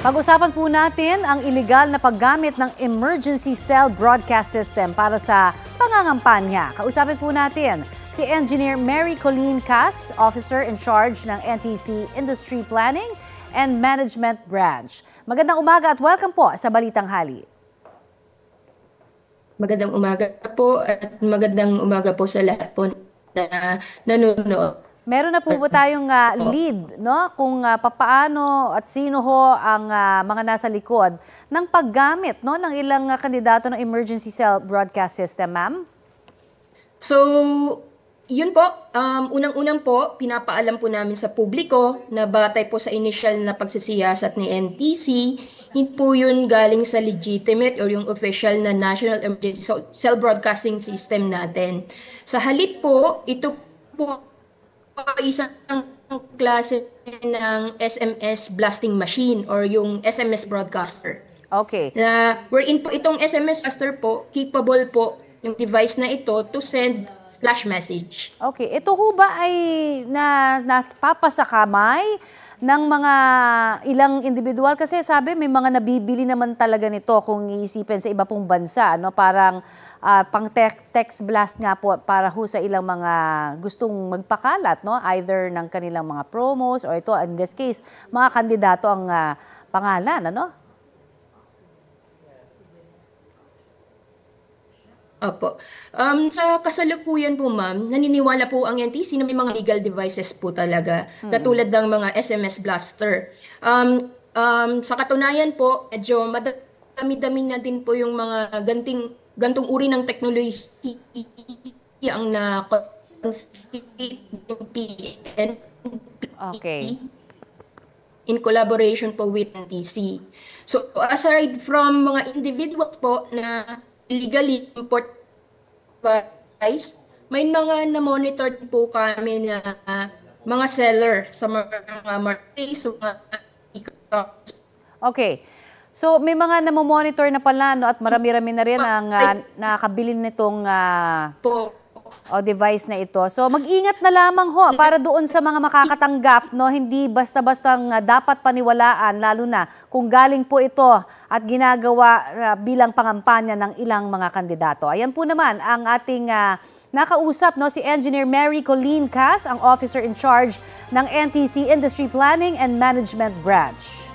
Pag-usapan po natin ang iligal na paggamit ng emergency cell broadcast system para sa pangangampanya. Kausapin po natin si Engineer Mary Colleen Cas, Officer in Charge ng NTC Industry Planning and Management Branch. Magandang umaga at welcome po sa Balitang Hali. Magandang umaga po at magandang umaga po sa lahat po na nanonood. Meron na po ba tayong lead, no? Kung papaano at sino ho ang mga nasa likod ng paggamit, no, ng ilang kandidato ng emergency cell broadcast system, ma'am? So, yun po, unang-unang po, pinapaalam po namin sa publiko na batay po sa initial na pagsisiyasat ni NTC, hindi po yun galing sa legitimate or yung official na National Emergency Cell Broadcasting System natin. Sa halip po, ito po isang klase ng SMS blasting machine or yung SMS broadcaster. Okay. Na wherein po itong SMS broadcaster po, capable po yung device na ito to send flash message. Okay. Ito ho ba ay napapasakamay ng mga ilang individual? Kasi sabi may mga nabibili naman talaga nito kung iisipin sa iba pong bansa, no? Parang pang text blast nga po para ho sa ilang mga gustong magpakalat, no? Either ng kanilang mga promos or ito, in this case, mga kandidato ang pangalan, ano? Opo. Sa kasalukuyan po, ma'am, naniniwala po ang NTC na may mga legal devices po talaga, katulad ng mga SMS blaster. Sa katunayan po, medyo madami-dami na din po yung mga gantong uri ng teknolohiya ang na-configurate ng PNP in collaboration po with NTC. So, aside from mga individual po na illegally import device, may mga na-monitor po kami na mga seller sa mga marketplace, mga Okay. So may mga namomonitor na pala, no, at marami-rami na rin ang nakakabili nitong device na ito. So mag-ingat na lamang ho para doon sa mga makakatanggap, no, hindi basta-bastang dapat paniwalaan, lalo na kung galing po ito at ginagawa bilang pangampanya ng ilang mga kandidato. Ayan po naman ang ating nakausap, no, si Engineer Mary Colleen Cas, ang Officer in Charge ng NTC Industry Planning and Management Branch.